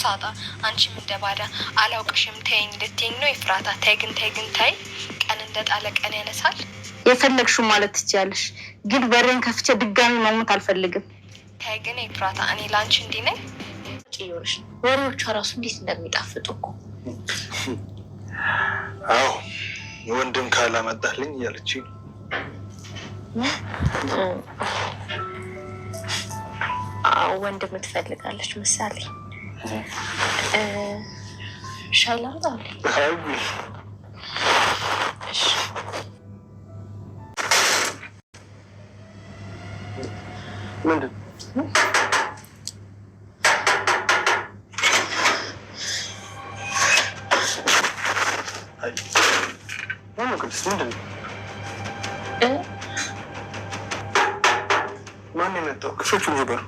ሳጣ አንቺም እንደባዳ አላውቅሽም ተይኝ ልትይኝ ነው ይፍራታ ተይ ግን ቀን እንደጣለ ቀን ያነሳል የፈለግሽው ማለት ትችያለሽ ግን በሬን ከፍቼ ድጋሚ ማሙት አልፈልግም ተይ ግን ይፍራታ እኔ ላንቺ እንዴ ነኝ ጭዮሽ ወሬዎቹ ራሱ እንዴት እንደሚጣፍጡ እኮ አዎ ወንድም ካላመጣልኝ ያለች ወንድም ትፈልጋለች ምሳሌ ሻይላ ምንድን ማን የመጣው ክሾቹ ነበር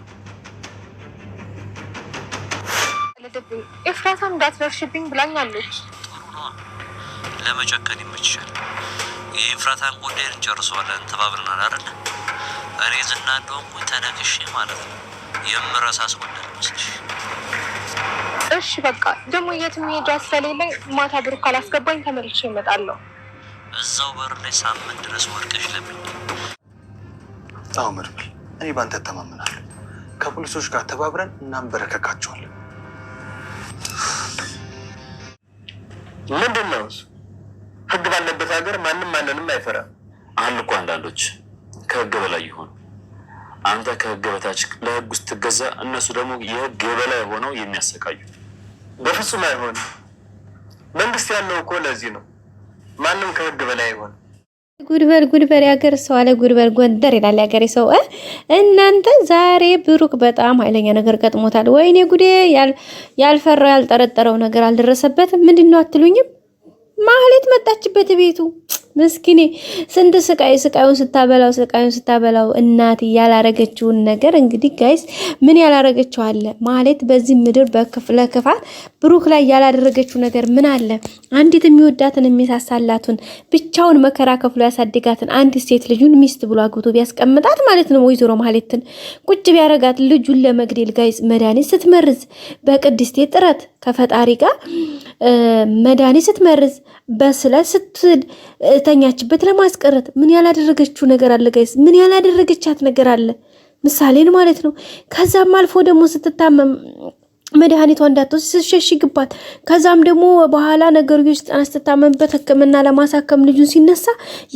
ኤፍራታ እንዳትደርሽብኝ ብላኛለች ለመጨከን ይመችሻል የኤፍራታን ጉዳይ እንጨርሰዋለን ተባብለናል አይደል እኔ ዝና እንደሆንኩኝ ተነክሼ ማለት ነው የምረሳስ ወንደል መስልሽ እሺ በቃ ደግሞ የትም ሄጃ ስለሌለኝ ማታ ብሩክ ካላስገባኝ ተመልሼ እመጣለሁ እዛው በር ላይ ሳምንት ድረስ ወድቀሽ ለምን አዎ መርብል እኔ ባንተ ተማመናለሁ ከፖሊሶች ጋር ተባብረን እናንበረከካቸዋለን ምንድነው ህግ ባለበት ሀገር ማንም ማንንም አይፈራም አሉ እኮ አንዳንዶች ከህግ በላይ ይሆኑ አንተ ከህግ በታች ለህግ ውስጥ ትገዛ እነሱ ደግሞ የህግ የበላይ ሆነው የሚያሰቃዩ በፍጹም አይሆንም መንግስት ያለው እኮ ለዚህ ነው ማንም ከህግ በላይ አይሆንም ጉድበር ያገር ሰው አለ ጉድበር ጎንደር ይላል ያገሬ ሰው እናንተ ዛሬ ብሩክ በጣም ኃይለኛ ነገር ገጥሞታል ወይኔ ጉዴ ያልፈራው ያልጠረጠረው ነገር አልደረሰበትም ምንድነው አትሉኝም ማህሌት መጣችበት ቤቱ መስኪኔ ስንት ስቃዩን ስታበላው እናት ያላረገችውን ነገር እንግዲህ ጋይስ ምን ያላረገችው አለ ማህሌት በዚህ ምድር በክፍለ ክፋት ብሩክ ላይ ያላደረገችው ነገር ምን አለ አንዲት የሚወዳትን የሚሳሳላቱን ብቻውን መከራ ከፍሎ ያሳደጋትን አንዲት ሴት ልጁን ሚስት ብሎ አግብቶ ቢያስቀምጣት ማለት ነው ወይዘሮ ማህሌትን ቁጭ ቢያረጋት ልጁን ለመግደል ጋይስ መድኃኒት ስትመርዝ በቅድስቴ ጥረት ከፈጣሪ ጋር መድኃኒት ስትመርዝ በስለት ስትተኛችበት ለማስቀረት ምን ያላደረገችው ነገር አለ ጋይስ ምን ያላደረገቻት ነገር አለ ምሳሌን ማለት ነው ከዛም አልፎ ደግሞ ስትታመም መድኃኒቷ እንዳትወስድ ስትሸሽግባት ከዛም ደግሞ በኋላ ነገርዮች ስትታመምበት ህክምና ለማሳከም ልጁን ሲነሳ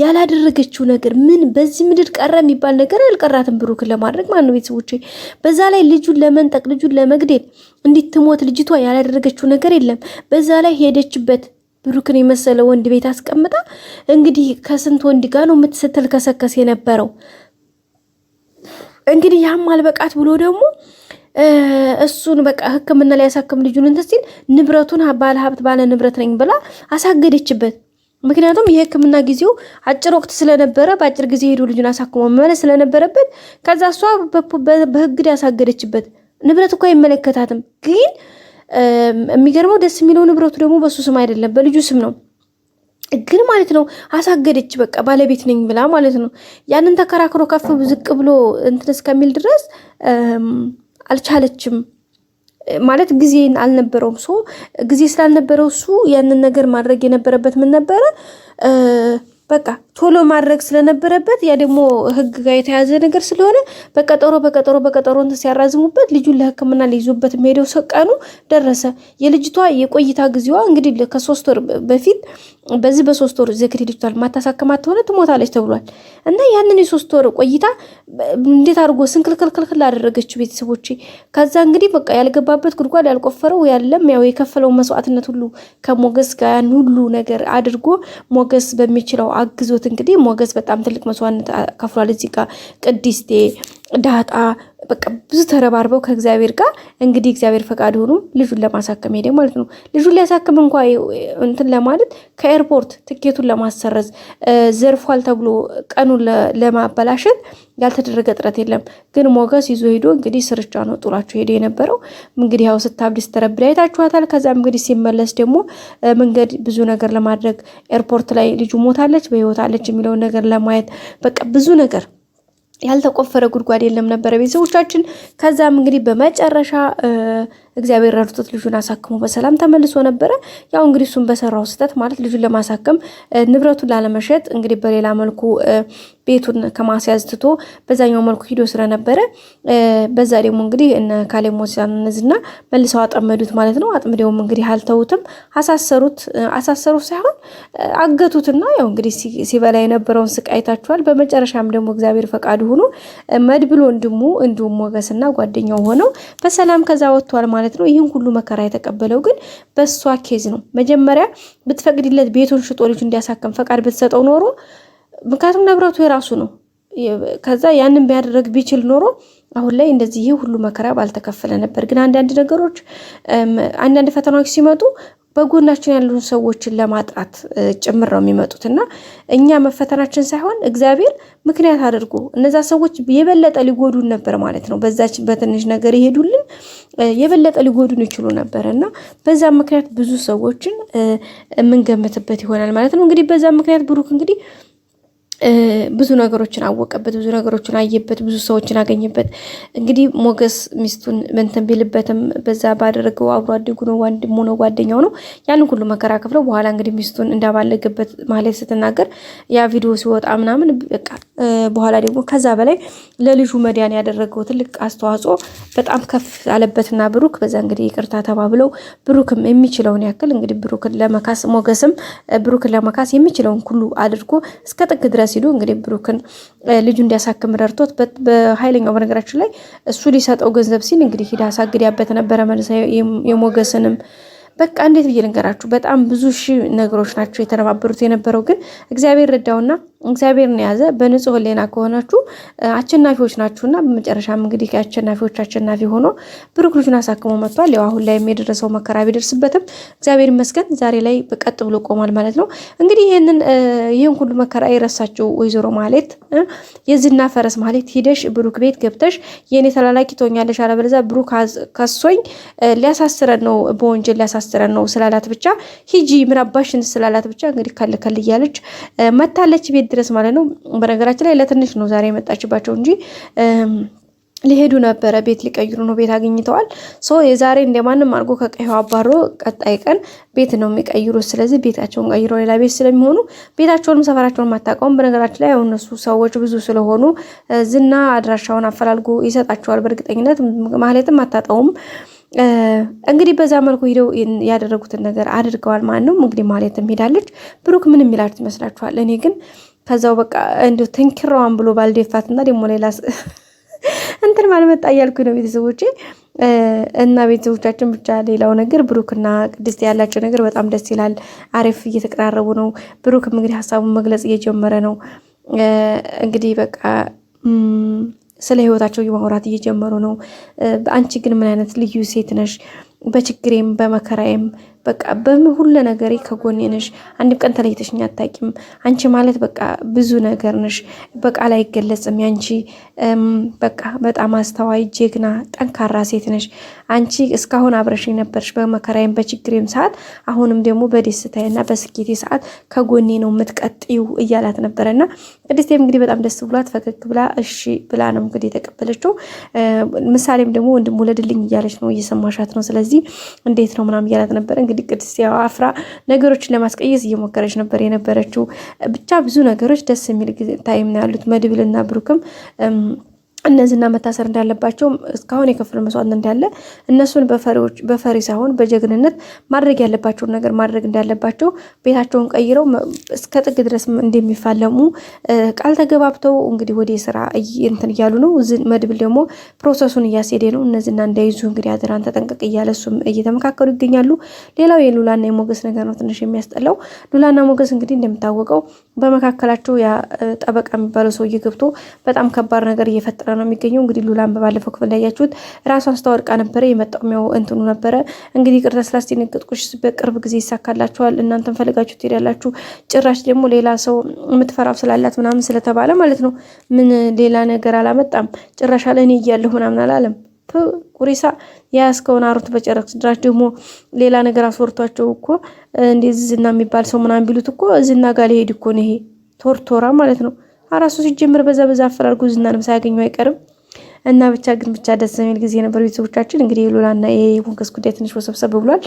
ያላደረገችው ነገር ምን በዚህ ምድር ቀረ የሚባል ነገር አልቀራትም ብሩክን ለማድረግ ማን ነው ቤተሰቦቼ በዛ ላይ ልጁን ለመንጠቅ ልጁን ለመግደል እንድትሞት ልጅቷ ያላደረገችው ነገር የለም በዛ ላይ ሄደችበት ብሩክን የመሰለ ወንድ ቤት አስቀምጣ እንግዲህ ከስንት ወንድ ጋር ነው የምትስትል ከሰከስ የነበረው እንግዲህ ያም አልበቃት ብሎ ደግሞ እሱን በቃ ህክምና ላይ ያሳከም ልጁን እንትን ሲል ንብረቱን ባለ ሀብት ባለ ንብረት ነኝ ብላ አሳገደችበት ምክንያቱም የህክምና ጊዜው አጭር ወቅት ስለነበረ በአጭር ጊዜ ሄዶ ልጁን አሳክሞ መመለስ ስለነበረበት ከዛ እሷ በህግ ያሳገደችበት ንብረት እኮ አይመለከታትም ግን የሚገርመው ደስ የሚለው ንብረቱ ደግሞ በሱ ስም አይደለም በልጁ ስም ነው ግን ማለት ነው አሳገደች በቃ ባለቤት ነኝ ብላ ማለት ነው ያንን ተከራክሮ ከፍ ዝቅ ብሎ እንትን እስከሚል ድረስ አልቻለችም ማለት ጊዜ አልነበረውም ጊዜ ስላልነበረው እሱ ያንን ነገር ማድረግ የነበረበት ምን ነበረ በቃ ቶሎ ማድረግ ስለነበረበት ያ ደግሞ ህግ ጋር የተያዘ ነገር ስለሆነ በቀጠሮ እንትን ሲያራዝሙበት ልጁን ለህክምና ሊይዙበት ሄደው ሰቀኑ ደረሰ የልጅቷ የቆይታ ጊዜዋ እንግዲህ ከ3 ወር በፊት በዚህ በ3 ወር ዘክሪ ልጅቷል ማታሳከማት ሆነ ትሞታለች ተብሏል እና ያንን የ3 ወር ቆይታ እንዴት አድርጎ ስንክልክልክል አደረገችው ቤተሰቦቼ ከዛ እንግዲህ በቃ ያልገባበት ጉድጓድ ያልቆፈረው ያለም ያው የከፈለው መስዋዕትነት ሁሉ ከሞገስ ጋር ያን ሁሉ ነገር አድርጎ ሞገስ በሚችለው አግዞት እንግዲህ ሞገስ በጣም ትልቅ መስዋዕትነት ከፍሏል እዚህ ጋር ቅድስቴ ዳጣ በቃ ብዙ ተረባርበው ከእግዚአብሔር ጋር እንግዲህ እግዚአብሔር ፈቃድ ሆኖ ልጁን ለማሳከም ሄደ ማለት ነው ልጁን ሊያሳክም እንኳን እንትን ለማለት ከኤርፖርት ትኬቱን ለማሰረዝ ዘርፏል ተብሎ ቀኑን ለማበላሸት ያልተደረገ ጥረት የለም ግን ሞገስ ይዞ ሄዶ እንግዲህ ስርቻ ነው ጥሏቸው ሄደ የነበረው እንግዲህ ያው ስታብድ ስተረብድ አይታችኋታል ከዛም እንግዲህ ሲመለስ ደግሞ መንገድ ብዙ ነገር ለማድረግ ኤርፖርት ላይ ልጁ ሞታለች በህይወት አለች የሚለው ነገር ለማየት በቃ ብዙ ነገር ያልተቆፈረ ጉድጓድ የለም ነበር ቤተሰቦቻችን ከዛም እንግዲህ በመጨረሻ እግዚአብሔር ረድቶት ልጁን አሳክሞ በሰላም ተመልሶ ነበረ። ያው እንግዲህ እሱን በሰራው ስህተት ማለት ልጁን ለማሳከም ንብረቱን ላለመሸጥ እንግዲህ በሌላ መልኩ ቤቱን ከማስያዝ ትቶ በዛኛው መልኩ ሂዶ ስለነበረ በዛ ደግሞ እንግዲህ እነ ካሌብ ሞሲሳን እነዚህና መልሰው አጠመዱት ማለት ነው። አጥምደውም እንግዲህ አልተውትም፣ አሳሰሩት ሳይሆን አገቱትና ያው እንግዲህ ሲበላ የነበረውን ስቃይ ታችኋል። በመጨረሻም ደግሞ እግዚአብሔር ፈቃዱ ሆኖ መድብል ወንድሙ እንዲሁም ሞገስና ጓደኛው ሆነው በሰላም ከዛ ወጥቷል ማለት ነው። ይህን ሁሉ መከራ የተቀበለው ግን በሷ ኬዝ ነው። መጀመሪያ ብትፈቅድለት ቤቱን ሽጦ ልጁ እንዲያሳከም ፈቃድ ብትሰጠው ኖሮ ምክንያቱም ንብረቱ የራሱ ነው። ከዛ ያንን ቢያደርግ ቢችል ኖሮ አሁን ላይ እንደዚህ ይሄ ሁሉ መከራ ባልተከፈለ ነበር። ግን አንዳንድ ነገሮች አንዳንድ ፈተናዎች ሲመጡ በጎናችን ያሉ ሰዎችን ለማጥራት ጭምር ነው የሚመጡትና እኛ መፈተናችን ሳይሆን እግዚአብሔር ምክንያት አድርጎ እነዛ ሰዎች የበለጠ ሊጎዱን ነበር ማለት ነው። በዛች በትንሽ ነገር ይሄዱልን የበለጠ ሊጎዱን ይችሉ ነበርና በዛ ምክንያት ብዙ ሰዎችን የምንገምትበት ይሆናል ማለት ነው። እንግዲህ በዛ ምክንያት ብሩክ እንግዲህ ብዙ ነገሮችን አወቀበት፣ ብዙ ነገሮችን አየበት፣ ብዙ ሰዎችን አገኘበት። እንግዲህ ሞገስ ሚስቱን እንትን ቢልበትም በዛ ባደረገው አብሮ አደጉ ነው፣ ወንድሙ ነው፣ ጓደኛው ነው። ያንን ሁሉ መከራ ከፍለው በኋላ እንግዲህ ሚስቱን እንዳባለገበት ማለት ስትናገር ያ ቪዲዮ ሲወጣ ምናምን በቃ በኋላ ደግሞ ከዛ በላይ ለልጁ መዳን ያደረገው ትልቅ አስተዋጽኦ በጣም ከፍ አለበትና ብሩክ በዛ እንግዲህ ይቅርታ ተባብለው ብሩክም የሚችለውን ያክል እንግዲህ ብሩክን ለመካስ ሞገስም ብሩክን ለመካስ የሚችለውን ሁሉ አድርጎ እስከ ጥግ ድረስ ሲሉ እንግዲህ ብሩክን ልጁ እንዲያሳክም ረድቶት በኃይለኛው በነገራችን ላይ እሱ ሊሰጠው ገንዘብ ሲል እንግዲህ ሂዳ አሳግዲያበት ነበረ። መልሳ የሞገስንም በቃ እንዴት ብዬ ልንገራችሁ በጣም ብዙ ሺህ ነገሮች ናቸው የተነባበሩት የነበረው። ግን እግዚአብሔር ረዳውና እግዚአብሔርን ያዘ። በንጹህ ሕሊና ከሆናችሁ አሸናፊዎች ናችሁና በመጨረሻም እንግዲህ ከአሸናፊዎች አሸናፊ ሆኖ ብሩክ ልጁን አሳክሞ መጥቷል። ያው አሁን ላይ የደረሰው መከራ ቢደርስበትም እግዚአብሔር ይመስገን ዛሬ ላይ በቀጥ ብሎ ቆሟል ማለት ነው። እንግዲህ ይህን ሁሉ መከራ የረሳችው ወይዘሮ ማህሌት የዝና ፈረስ ማህሌት ሂደሽ ብሩክ ቤት ገብተሽ የኔ ተላላኪ ትሆኛለሽ አለበለዚያ ብሩክ ከሶኝ ሊያሳስረን ነው በወንጀል ሊያሳስረን ነው ስላላት ብቻ ሂጂ ምራባሽን ስላላት ብቻ እንግዲህ ከልከል እያለች መታለች ቤት ድረስ ማለት ነው። በነገራችን ላይ ለትንሽ ነው ዛሬ የመጣችባቸው እንጂ ሊሄዱ ነበረ። ቤት ሊቀይሩ ነው። ቤት አግኝተዋል። የዛሬ እንደማንም አድርጎ ከቀይው አባሮ ቀጣይ ቀን ቤት ነው የሚቀይሩት። ስለዚህ ቤታቸውን ቀይረው ሌላ ቤት ስለሚሆኑ ቤታቸውንም ሰፈራቸውን ማታውቀውም። በነገራችን ላይ እነሱ ሰዎች ብዙ ስለሆኑ ዝና አድራሻውን አፈላልጎ ይሰጣቸዋል በእርግጠኝነት ማለትም አታጣውም። እንግዲህ በዛ መልኩ ሄደው ያደረጉትን ነገር አድርገዋል ማለት ነው። እንግዲህ ማለትም ሄዳለች። ብሩክ ምን የሚላት ይመስላችኋል? እኔ ግን ከዛው በቃ እንደው ተንኪራዋን ብሎ ባልደፋትና ደግሞ ሌላ እንትን ማልመጣ እያልኩ ነው ቤተሰቦቼ እና ቤተሰቦቻችን ብቻ። ሌላው ነገር ብሩክና ቅድስት ያላቸው ነገር በጣም ደስ ይላል። አሪፍ እየተቀራረቡ ነው። ብሩክም እንግዲህ ሀሳቡን መግለጽ እየጀመረ ነው። እንግዲህ በቃ ስለ ህይወታቸው የማውራት እየጀመሩ ነው። አንቺ ግን ምን አይነት ልዩ ሴት ነሽ? በችግሬም በመከራዬም በቃ በሁሉ ነገሬ ከጎኔ ነሽ። አንድም ቀን ተለይተሽኝ አታውቂም። አንቺ ማለት በቃ ብዙ ነገር ነሽ። በቃል አይገለጽም። ያንቺ በቃ በጣም አስተዋይ፣ ጀግና፣ ጠንካራ ሴት ነሽ። አንቺ እስካሁን አብረሽኝ ነበርሽ በመከራዬም በችግሬም ሰዓት፣ አሁንም ደግሞ በደስታዬና በስኬቴ ሰዓት ከጎኔ ነው የምትቀጥዩ እያላት ነበረና ቅድስቴም እንግዲህ በጣም ደስ ብሏት ፈገግ ብላ እሺ ብላ ነው እንግዲህ የተቀበለችው። ምሳሌም ደግሞ ወንድም ወለድልኝ እያለች ነው፣ እየሰማሻት ነው። ስለዚህ እንዴት ነው ምናምን እያላት ነበር። እንግዲህ ቅድስት ያው አፍራ ነገሮችን ለማስቀየስ እየሞከረች ነበር የነበረችው። ብቻ ብዙ ነገሮች ደስ የሚል ታይም ነው ያሉት። መድብልና ብሩክም እነዚህና መታሰር እንዳለባቸው እስካሁን የከፈሉ መስዋዕት እንዳለ እነሱን በፈሪ ሳይሆን በጀግንነት ማድረግ ያለባቸውን ነገር ማድረግ እንዳለባቸው ቤታቸውን ቀይረው እስከ ጥግ ድረስ እንደሚፋለሙ ቃል ተገባብተው እንግዲህ ወደ ስራ እንትን እያሉ ነው። መድብል ደግሞ ፕሮሰሱን እያስሄደ ነው። እነዚህና እንዳይዙ እንግዲህ አደራን ተጠንቀቅ እያለ እሱም እየተመካከሉ ይገኛሉ። ሌላው የሉላና የሞገስ ነገር ነው ትንሽ የሚያስጠላው። ሉላና ሞገስ እንግዲህ እንደምታወቀው በመካከላቸው ያ ጠበቃ የሚባለው ሰውዬ ገብቶ በጣም ከባድ ነገር እየፈጠረ ነው የሚገኘው። እንግዲህ ሉላን በባለፈው ክፍል ላይ ያያችሁት ራሷን ስታወርቃ ነበረ። የመጣው እንትኑ ነበረ እንግዲህ ቅርታ ስላስደነገጥኩሽ በቅርብ ጊዜ ይሳካላችኋል፣ እናንተን ፈልጋችሁ ትሄዳላችሁ። ጭራሽ ደግሞ ሌላ ሰው የምትፈራው ስላላት ምናምን ስለተባለ ማለት ነው። ምን ሌላ ነገር አላመጣም። ጭራሽ አለ እኔ እያለሁ ምናምን አላለም። ቁሪሳ ያስከውን አሩት በጨረስ ድራሽ ደግሞ ሌላ ነገር አስወርቷቸው እኮ እንደዚህ ዝና የሚባል ሰው ምናምን ቢሉት እኮ ዝና ጋር ሊሄድ እኮ ነው። ይሄ ቶርቶራ ማለት ነው። አራሱ ሲጀምር በዛ አፈላልጎ ዝናንም ሳያገኙ አይቀርም። እና ብቻ ደስ የሚል ጊዜ ነበር። ቤተሰቦቻችን እንግዲህ ሉላና የሞገስ ጉዳይ ትንሽ ወሰብሰብ ብሏል።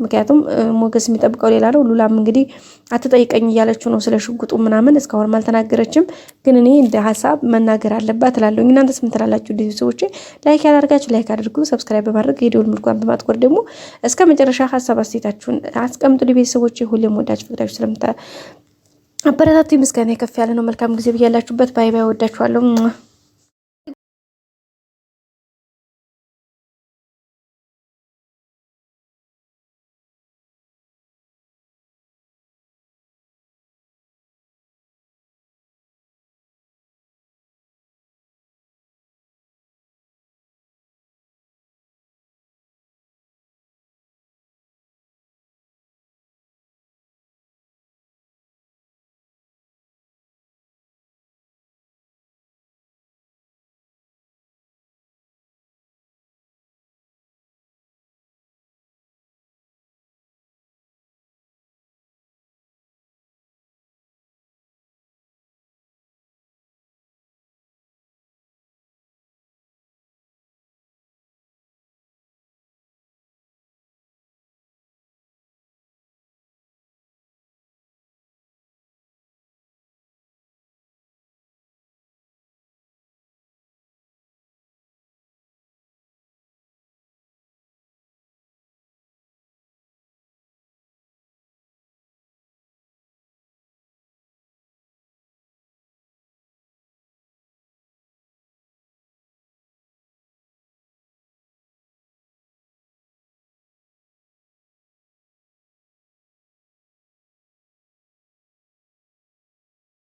ምክንያቱም ሞገስ የሚጠብቀው ሌላ ነው። ሉላም እንግዲህ አትጠይቀኝ እያለችው ነው ስለ ሽጉጡ ምናምን፣ እስካሁንም አልተናገረችም። ግን እኔ እንደ ሀሳብ መናገር አለባት እላለሁ። እናንተስ ምን ትላላችሁ? ቤተሰቦቼ ላይክ ያላርጋችሁ ላይክ አድርጉ፣ ሰብስክራይብ በማድረግ የደወል ምልክቱን በማጥቆር ደግሞ እስከ መጨረሻ ሀሳብ አስተያየታችሁን አስቀምጡ። ቤተሰቦቼ ሁሌም ወዳችሁ ፍቅዳችሁ ስለምታ አበረታቱ ምስጋና ከፍ ያለ ነው። መልካም ጊዜ ብያላችሁበት። ባይ ባይ። ወዳችኋለሁ።